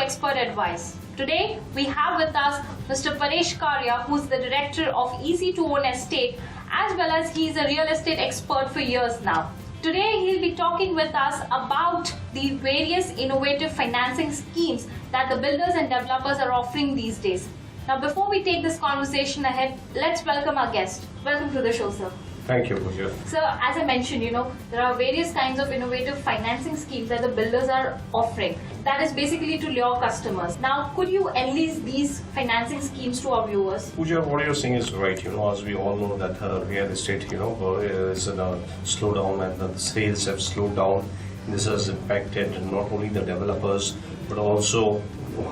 expert advice. Today, we have with us Mr. Paresh Karia, who's the director of Easy to Own Estate, as well as he's a real estate expert for years now. Today, he'll be talking with us about the various innovative financing schemes that the builders and developers are offering these days. Now, before we take this conversation ahead, let's welcome our guest. Welcome to the show, sir. Thank you, Pooja. So, as I mentioned, there are various kinds of innovative financing schemes that the builders are offering. That is basically to lure customers. Now, could you enlist these financing schemes to our viewers? Pooja, what you're saying is right. As we all know that real estate, is in a slowdown and the sales have slowed down. This has impacted not only the developers, but also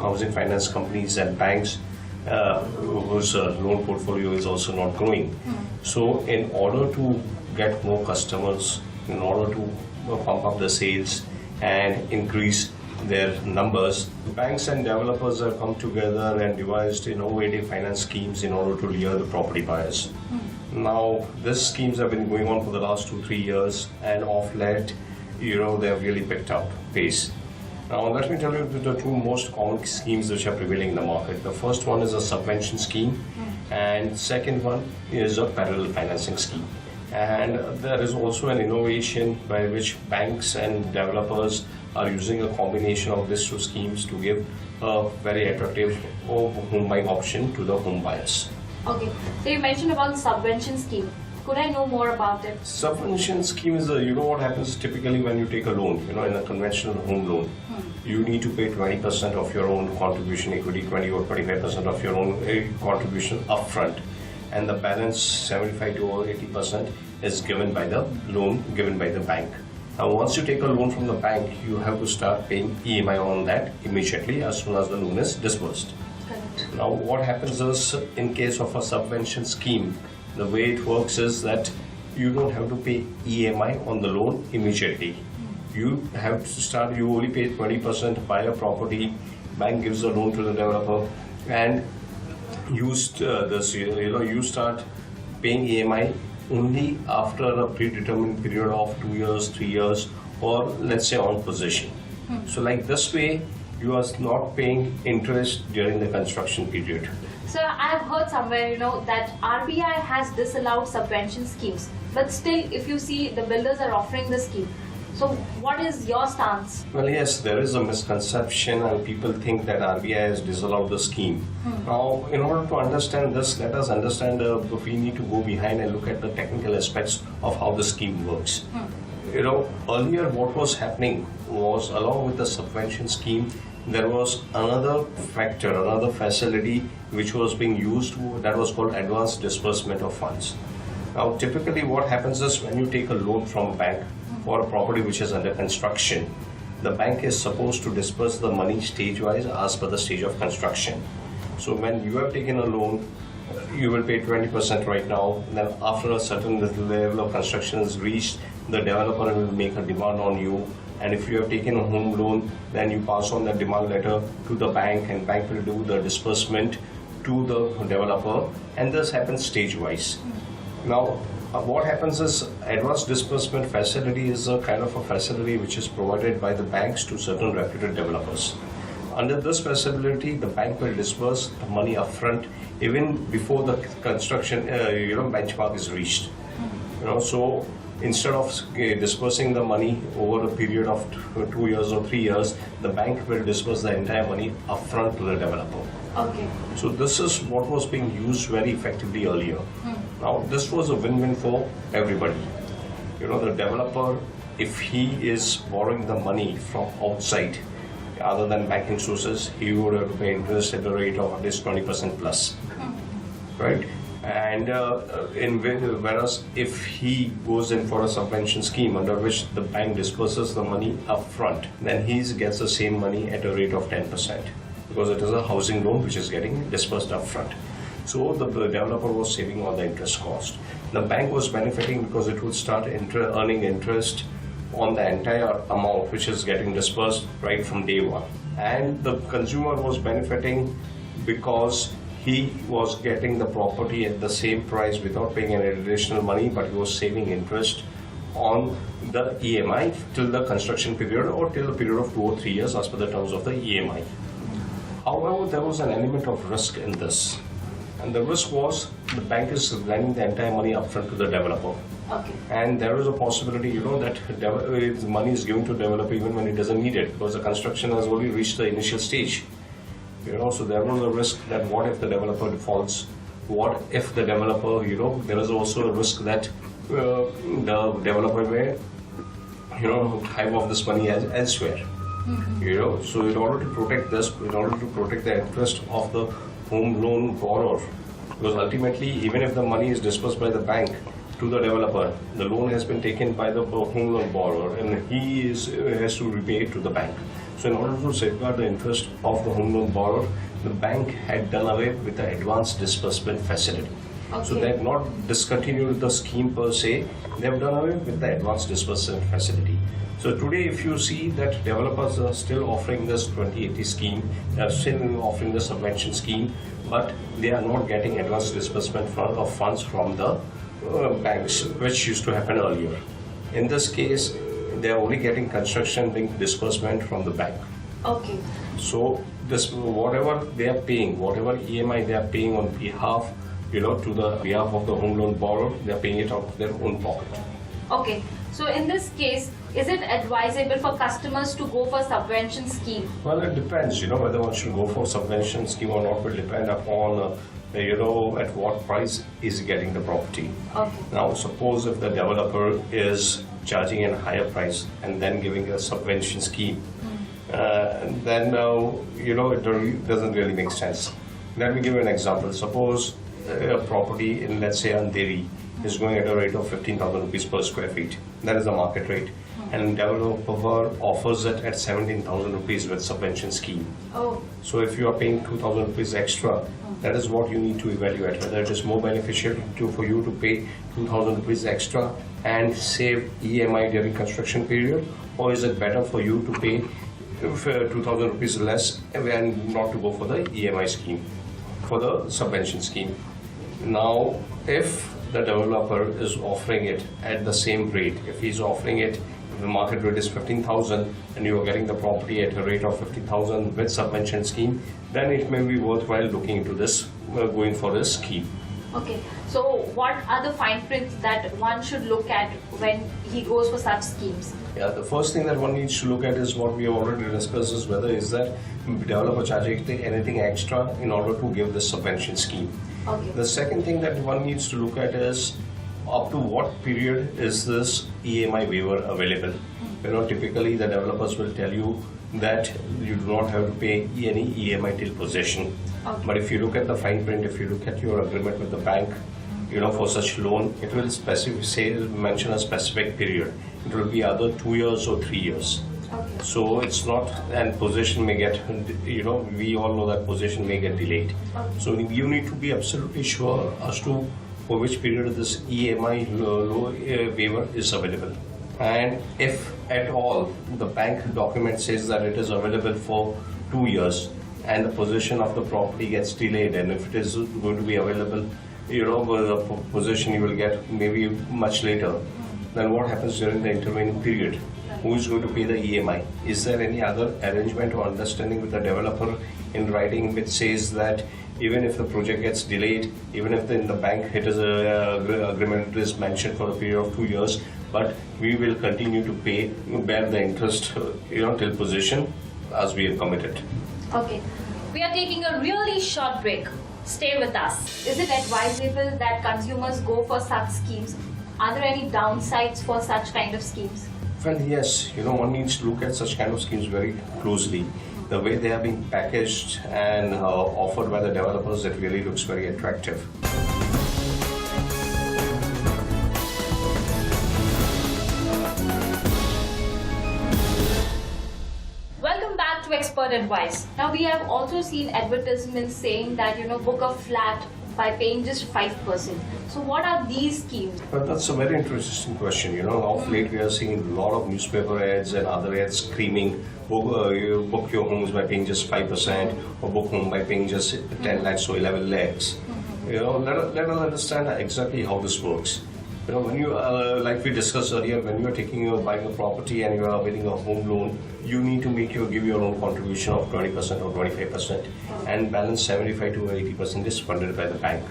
housing finance companies and banks whose loan portfolio is also not growing. So in order to get more customers, in order to pump up the sales and increase their numbers, banks and developers have come together and devised innovative finance schemes in order to lure the property buyers. Now, these schemes have been going on for the last 2-3 years, and of late, they have really picked up pace. Now, let me tell you the two most common schemes which are prevailing in the market. The first one is a subvention scheme, and second one is a parallel financing scheme. And there is also an innovation by which banks and developers are using a combination of these two schemes to give a very attractive home buying option to the home buyers. Okay, so you mentioned about the subvention scheme. Could I know more about it? Subvention scheme is what happens typically when you take a loan, in a conventional home loan. You need to pay 20% of your own contribution equity, 20 or 25% of your own contribution upfront. And the balance, 75 to 80%, is given by the loan given by the bank. Now, once you take a loan from the bank, you have to start paying EMI on that immediately as soon as the loan is disbursed. Correct. Now, what happens is, in case of a subvention scheme, the way it works is that you don't have to pay EMI on the loan immediately. You have to start, you only pay 20%, buy a property, bank gives a loan to the developer, and you start paying EMI only after a predetermined period of 2 years, 3 years, or let's say on possession. So like this way, you are not paying interest during the construction period. So I have heard somewhere, that RBI has disallowed subvention schemes. But still, if you see, the builders are offering the scheme. So what is your stance? Well, yes, there is a misconception and people think that RBI has disallowed the scheme. Now, in order to understand this, let us understand we need to go behind and look at the technical aspects of how the scheme works. Earlier what was happening was, along with the subvention scheme, there was another factor, another facility which was being used that was called advanced disbursement of funds. Now, typically what happens is, when you take a loan from a bank for a property which is under construction, the bank is supposed to disburse the money stage-wise as per the stage of construction. So when you have taken a loan, you will pay 20% right now. Then after a certain level of construction is reached, the developer will make a demand on you. And if you have taken a home loan, then you pass on that demand letter to the bank, and bank will do the disbursement to the developer, and this happens stage-wise. Now, what happens is, advanced disbursement facility is a kind of a facility which is provided by the banks to certain reputed developers. Under this facility, the bank will disburse the money upfront even before the construction benchmark is reached. So instead of disbursing the money over a period of 2 years or 3 years, the bank will disburse the entire money upfront to the developer. Okay. So this is what was being used very effectively earlier. Now, this was a win-win for everybody. The developer, if he is borrowing the money from outside, other than banking sources, he would have to pay interest at the rate of at least 20% plus, right? And whereas if he goes in for a subvention scheme under which the bank disburses the money upfront, then he gets the same money at a rate of 10%, because it is a housing loan which is getting disbursed upfront. So the developer was saving on the interest cost. The bank was benefiting because it would start earning interest on the entire amount which is getting disbursed right from day one. And the consumer was benefiting because he was getting the property at the same price without paying any additional money, but he was saving interest on the EMI till the construction period or till a period of 2 or 3 years as per the terms of the EMI. However, there was an element of risk in this. And the risk was the bank is lending the entire money upfront to the developer. Okay. And there is a possibility, that money is given to developer even when it doesn't need it, because the construction has only reached the initial stage. So there was a risk that what if the developer defaults? What if the developer, there is also a risk that the developer may, hive off this money elsewhere. So in order to protect this, in order to protect the interest of the home loan borrower, because ultimately, even if the money is disbursed by the bank to the developer, the loan has been taken by the home loan borrower, and he has to repay it to the bank. So in order to safeguard the interest of the home loan borrower, the bank had done away with the advanced disbursement facility. Okay. So they have not discontinued the scheme per se, they have done away with the advanced disbursement facility. So today, if you see that developers are still offering this 2080 scheme, they are still offering the subvention scheme, but they are not getting advanced disbursement of funds from the banks, which used to happen earlier. In this case, they are only getting construction linked disbursement from the bank. Okay. So this whatever they are paying, whatever EMI they are paying on behalf, to the behalf of the home loan borrower, they are paying it out of their own pocket. Okay. So in this case, is it advisable for customers to go for subvention scheme? Well, it depends, whether one should go for subvention scheme or not will depend upon, at what price is getting the property. Okay. Now, suppose if the developer is charging a higher price and then giving a subvention scheme, then, it doesn't really make sense. Let me give you an example. Suppose a property in, let's say, Andheri is going at a rate of 15,000 rupees per square feet. That is the market rate. And developer offers it at 17,000 rupees with subvention scheme. Oh. So if you are paying 2,000 rupees extra, that is what you need to evaluate, whether it is more beneficial for you to pay 2,000 rupees extra and save EMI during construction period, or is it better for you to pay 2,000 rupees less and not to go for the EMI scheme, for the subvention scheme. Now, if the developer is offering it at the same rate, if he's offering it, if the market rate is 15,000 and you are getting the property at a rate of 50,000 with subvention scheme, then it may be worthwhile looking into this, going for this scheme. Okay. So what are the fine prints that one should look at when he goes for such schemes? Yeah, the first thing that one needs to look at is what we have already discussed, is whether is that developer charging anything extra in order to give this subvention scheme. Okay. The second thing that one needs to look at is up to what period is this EMI waiver available. Typically the developers will tell you that you do not have to pay any EMI till possession. Okay. But if you look at the fine print, if you look at your agreement with the bank, for such loan, it will mention a specific period. It will be either 2 years or 3 years. Okay. So it's not, and possession may get, we all know that possession may get delayed. Okay. So you need to be absolutely sure as to for which period this EMI waiver is available. And if at all the bank document says that it is available for 2 years and the possession of the property gets delayed, and if it is going to be available, the possession you will get maybe much later, then what happens during the intervening period? Who is going to pay the EMI? Is there any other arrangement or understanding with the developer in writing which says that even if the project gets delayed, even if in the bank it is agreement is mentioned for a period of 2 years, but we will continue to bear the interest till possession as we have committed. Okay. We are taking a really short break. Stay with us. Is it advisable that consumers go for such schemes? Are there any downsides for such kind of schemes? Well, yes, one needs to look at such kind of schemes very closely. The way they are being packaged and offered by the developers, it really looks very attractive. Welcome back to Expert Advice. Now we have also seen advertisements saying that book a flat by paying just 5%. So what are these schemes? But that's a very interesting question. Of late we are seeing a lot of newspaper ads and other ads screaming, you book your homes by paying just 5% or book home by paying just 10 lakhs or 11 lakhs. Let us understand exactly how this works. You know, when you, like we discussed earlier, when you are buying a property and you are availing a home loan, you need to give your own contribution of 20% or 25%, and balance 75 to 80% is funded by the bank.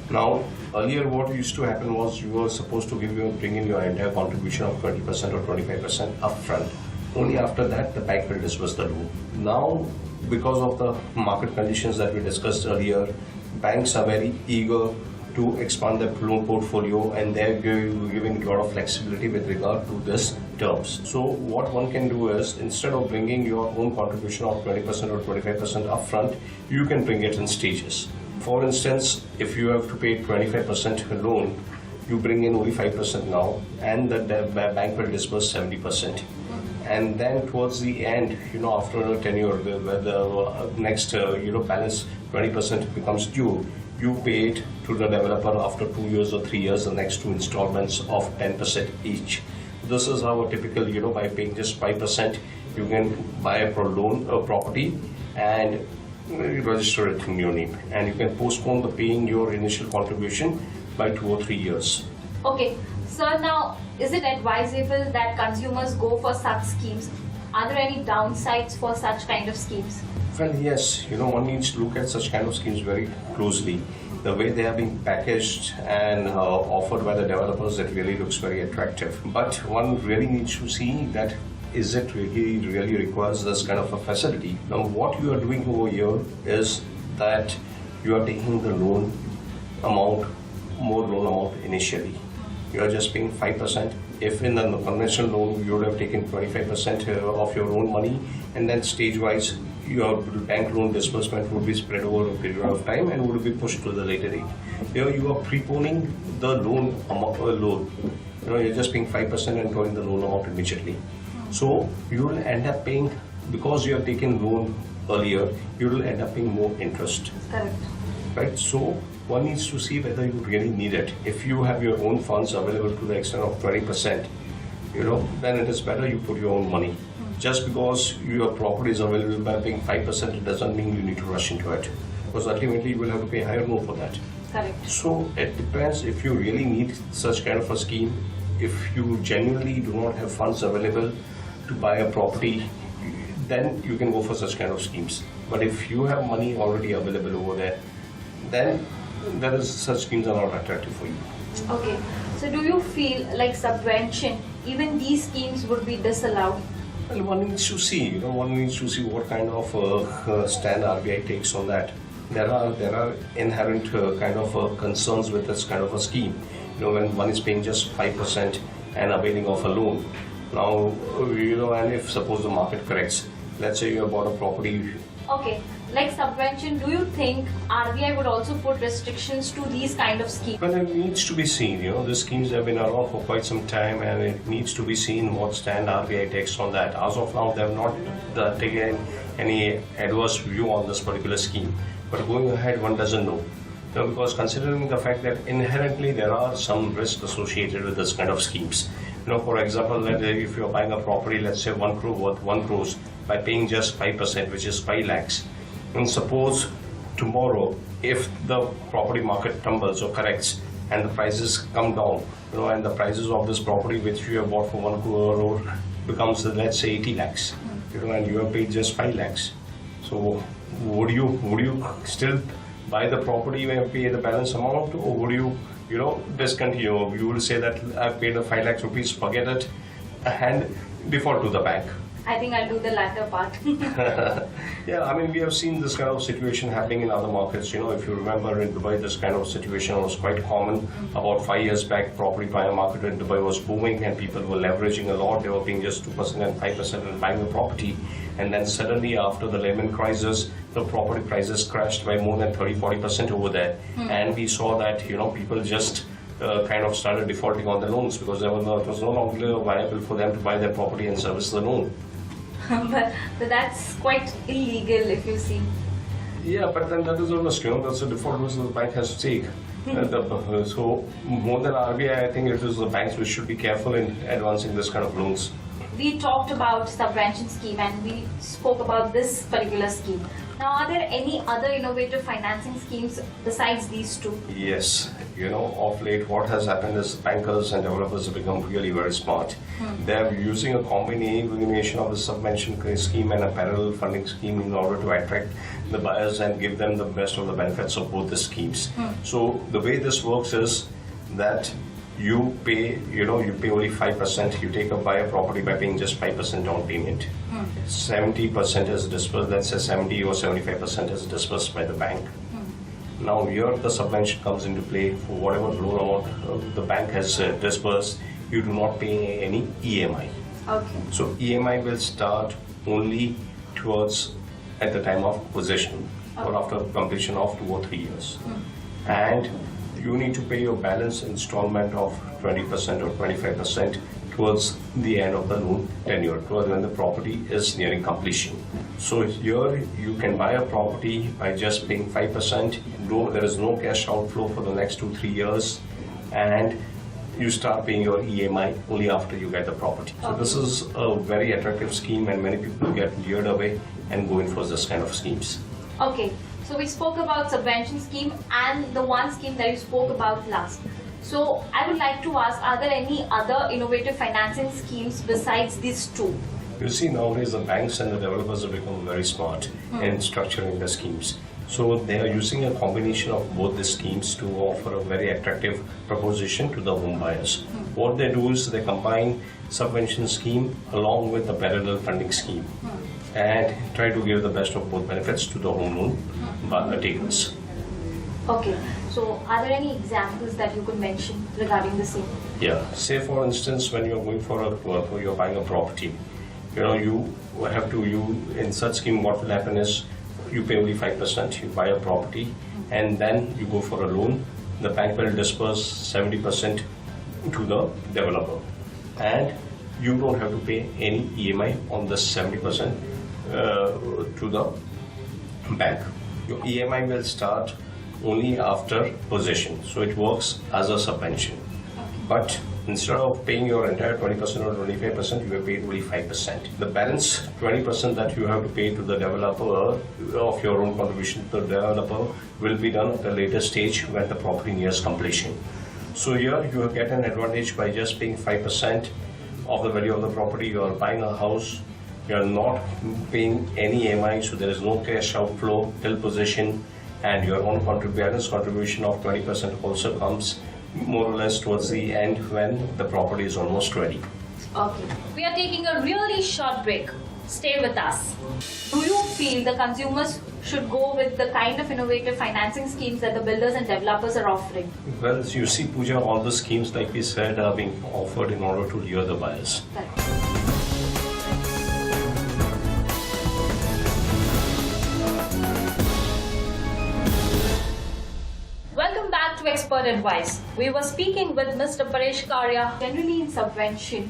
Now, earlier what used to happen was you were supposed to bring in your entire contribution of 20% or 25% upfront. Only after that, the bank will disburse the loan. Now, because of the market conditions that we discussed earlier, banks are very eager to expand their loan portfolio, and they're giving a lot of flexibility with regard to this terms. So what one can do is, instead of bringing your own contribution of 20% or 25% upfront, you can bring it in stages. For instance, if you have to pay 25% loan, you bring in only 5% now, and the bank will disburse 70%. And then towards the end, after a tenure, where the next balance 20% becomes due, you pay it to the developer after 2 years or 3 years, the next 2 installments of 10% each. This is how a typical, by paying just 5%, you can buy a property and register it in your name. And you can postpone the paying your initial contribution by 2 or 3 years. Okay, so now, is it advisable that consumers go for such schemes? Are there any downsides for such kind of schemes? Well, yes, one needs to look at such kind of schemes very closely. The way they are being packaged and offered by the developers, it really looks very attractive. But one really needs to see that is it really requires this kind of a facility. Now, what you are doing over here is that you are taking the more loan amount initially. You are just paying 5%. If in the conventional loan, you would have taken 25% of your own money, and then stage-wise, your bank loan disbursement would be spread over a period of time and would be pushed to the later date. Here you are preponing the loan amount. You're just paying 5% and drawing the loan amount immediately. So you will end up paying, because you have taken loan earlier, you will end up paying more interest. Correct. Right? So one needs to see whether you really need it. If you have your own funds available to the extent of 20%, then it is better you put your own money. Just because your property is available by paying 5%, it doesn't mean you need to rush into it. Because ultimately you will have to pay higher loan for that. Correct. So it depends if you really need such kind of a scheme. If you genuinely do not have funds available to buy a property, then you can go for such kind of schemes. But if you have money already available over there, then such schemes are not attractive for you. Okay. So do you feel like subvention, even these schemes would be disallowed? Well, one needs to see, what kind of stand RBI takes on that. There are inherent kind of concerns with this kind of a scheme. When one is paying just 5% and availing of a loan. Now, and if suppose the market corrects, let's say you have bought a property. Okay, like subvention, do you think RBI would also put restrictions to these kind of schemes? Well, it needs to be seen. The schemes have been around for quite some time, and it needs to be seen what stand RBI takes on that. As of now, they have not taken any adverse view on this particular scheme. But going ahead, one doesn't know. Because considering the fact that inherently there are some risks associated with this kind of schemes. For example, if you're buying a property, let's say 1 crore worth 1 crore, by paying just 5%, which is 5 lakhs. And suppose tomorrow, if the property market tumbles or corrects and the prices come down, and the prices of this property which you have bought for 1 crore becomes, let's say, 80 lakhs, and you have paid just 5 lakhs. So would you still buy the property when you pay the balance amount, or would you discontinue? You will say that I've paid the 5 lakhs rupees, forget it, and default to the bank. I think I'll do the latter part. Yeah, we have seen this kind of situation happening in other markets. If you remember in Dubai, this kind of situation was quite common. About 5 years back, property buyer market in Dubai was booming and people were leveraging a lot. They were paying just 2% and 5% and buying a property. And then suddenly after the Lehman crisis, the property prices crashed by more than 30-40% over there. And we saw that, people just kind of started defaulting on the loans because it was no longer viable for them to buy their property and service the loan. but that's quite illegal if you see. Yeah, but then that is a risk, that's a default which the bank has to take. So more than RBI, I think it is the banks which should be careful in advancing this kind of loans. We talked about subvention scheme and we spoke about this particular scheme. Now, are there any other innovative financing schemes besides these two? Yes, of late what has happened is bankers and developers have become really very smart. They're using a combination of a subvention scheme and a parallel funding scheme in order to attract the buyers and give them the best of the benefits of both the schemes. So the way this works is that you pay only 5%. You buy a property by paying just 5% down payment. 70% is disbursed, let's say 70 or 75% is disbursed by the bank. Now here the subvention comes into play. For whatever loan amount the bank has disbursed, you do not pay any EMI. Okay. So EMI will start only towards at the time of possession or after completion of 2 or 3 years. And you need to pay your balance installment of 20% or 25% towards the end of the loan tenure, towards when the property is nearing completion. So here you can buy a property by just paying 5%. There is no cash outflow for the next 2-3 years, and you start paying your EMI only after you get the property. So this is a very attractive scheme, and many people get lured away and go in for this kind of schemes. Okay. So we spoke about subvention scheme and the one scheme that you spoke about last. So I would like to ask, are there any other innovative financing schemes besides these two? You see, nowadays the banks and the developers have become very smart in structuring the schemes. So they are using a combination of both the schemes to offer a very attractive proposition to the home buyers. What they do is they combine subvention scheme along with the parallel funding scheme and try to give the best of both benefits to the home loan takers. Okay, so are there any examples that you could mention regarding the same? Yeah, say for instance, when you're going you're buying a property, in such scheme what will happen is you pay only 5%, you buy a property and then you go for a loan. The bank will disperse 70% to the developer and you don't have to pay any EMI on the 70% to the bank. Your EMI will start only after possession, so it works as a subvention. But instead of paying your entire 20% or 25%, you have paid only 5%. The balance 20% that you have to pay to the developer of your own contribution to the developer will be done at a later stage when the property nears completion. So here you get an advantage by just paying 5% of the value of the property. You are buying a house. You are not paying any EMI, so there is no cash outflow till possession, and your own balance contribution of 20% also comes more or less towards the end when the property is almost ready. Okay. We are taking a really short break. Stay with us. Do you feel the consumers should go with the kind of innovative financing schemes that the builders and developers are offering? Well, as you see, Pooja, all the schemes, like we said, are being offered in order to lure the buyers. Correct. Welcome back to Expert Advice. We were speaking with Mr. Paresh Karia. Generally in subvention,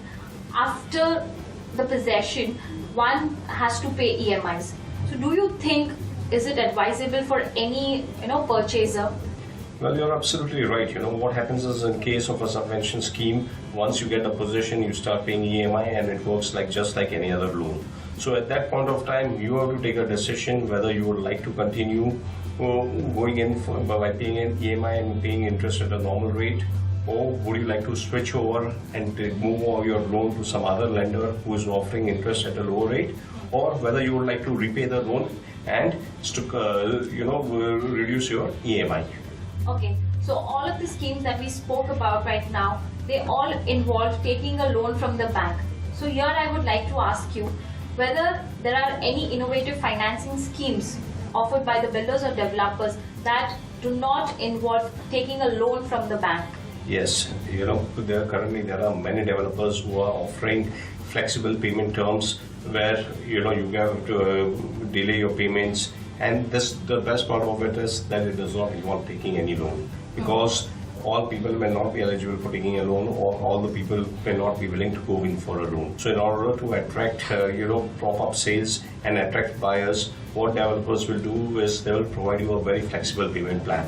after the possession, one has to pay EMIs. So do you think, is it advisable for any purchaser? Well, you're absolutely right. What happens is, in case of a subvention scheme, once you get a possession, you start paying EMI and it works just like any other loan. So at that point of time, you have to take a decision whether you would like to continue going in by paying an EMI and paying interest at a normal rate, or would you like to switch over and move over your loan to some other lender who is offering interest at a lower rate, or whether you would like to repay the loan and reduce your EMI. Okay, so all of the schemes that we spoke about right now, they all involve taking a loan from the bank. So here I would like to ask you whether there are any innovative financing schemes offered by the builders or developers that do not involve taking a loan from the bank. Yes, there are many developers who are offering flexible payment terms where you have to delay your payments, and the best part of it is that it does not involve taking any loan, because all people may not be eligible for taking a loan, or all the people may not be willing to go in for a loan. So in order to attract prop up sales and attract buyers, what developers will do is they will provide you a very flexible payment plan.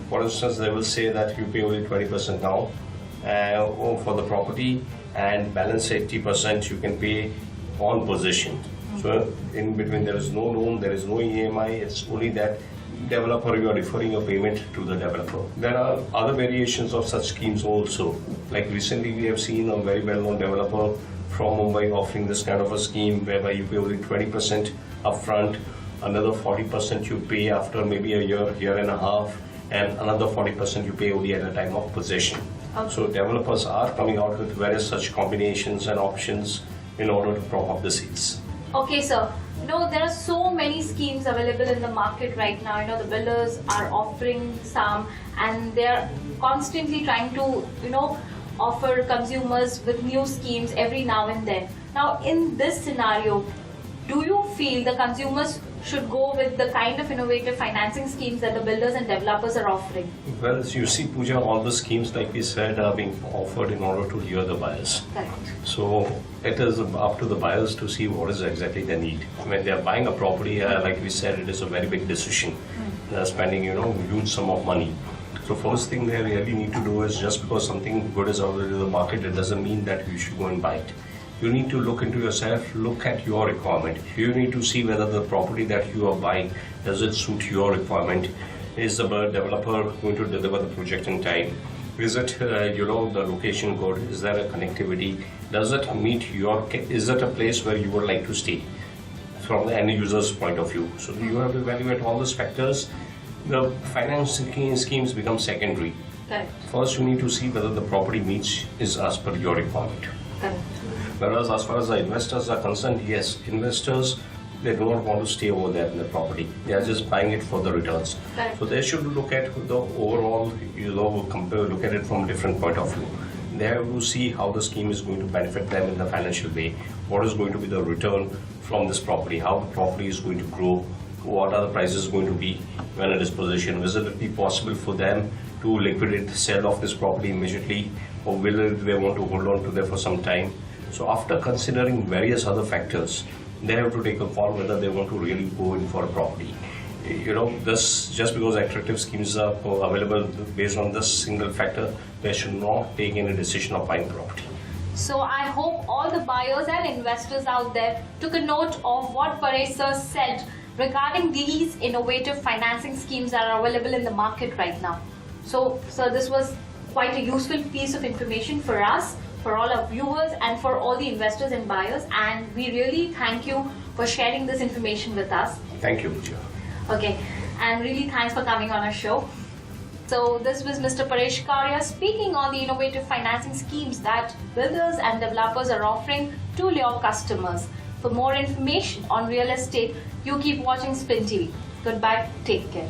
For instance, they will say that you pay only 20% now for the property, and balance 80% you can pay on possession. So in between there is no loan, there is no EMI, it's only that developer, you are referring your payment to the developer. There are other variations of such schemes also. Like recently we have seen a very well-known developer from Mumbai offering this kind of a scheme whereby you pay only 20% upfront, another 40% you pay after maybe a year and a half, and another 40% you pay only at the time of possession. Okay. So developers are coming out with various such combinations and options in order to prop up the sales. Okay, sir. There are so many schemes available in the market right now. The builders are offering some, and they're constantly trying to, offer consumers with new schemes every now and then. Now, in this scenario, do you feel the consumers should go with the kind of innovative financing schemes that the builders and developers are offering? Well, as you see, Pooja, all the schemes, like we said, are being offered in order to lure the buyers. Correct. So it is up to the buyers to see what is exactly they need. When they are buying a property, like we said, it is a very big decision. They are spending, huge sum of money. So first thing they really need to do is, just because something good is already in the market, it doesn't mean that you should go and buy it. You need to look into yourself, look at your requirement. You need to see whether the property that you are buying, does it suit your requirement? Is the developer going to deliver the project in time? Is it, the location good? Is there a connectivity? Does it meet is it a place where you would like to stay from the end user's point of view? So you have to evaluate all those factors. The financing schemes become secondary. Correct. First, you need to see whether the property is as per your requirement. Correct. Whereas as far as the investors are concerned, yes, investors, they do not want to stay over there in the property. They are just buying it for the returns. Correct. So they should look at the overall, look at it from a different point of view. They have to see how the scheme is going to benefit them in the financial way. What is going to be the return from this property? How the property is going to grow? What are the prices going to be when it is possession? Will it be possible for them to liquidate, sell off this property immediately, or will they want to hold on to them for some time? So after considering various other factors, they have to take a call whether they want to really go in for a property. This, just because attractive schemes are available based on this single factor, they should not take any decision of buying property. So I hope all the buyers and investors out there took a note of what Paresh sir said regarding these innovative financing schemes that are available in the market right now. So, sir, this was quite a useful piece of information for us, for all our viewers, and for all the investors and buyers. And we really thank you for sharing this information with us. Thank you, Pooja. Okay, and really thanks for coming on our show. So this was Mr. Paresh Karia speaking on the innovative financing schemes that builders and developers are offering to lure customers. For more information on real estate, you keep watching Spin TV. Goodbye, take care.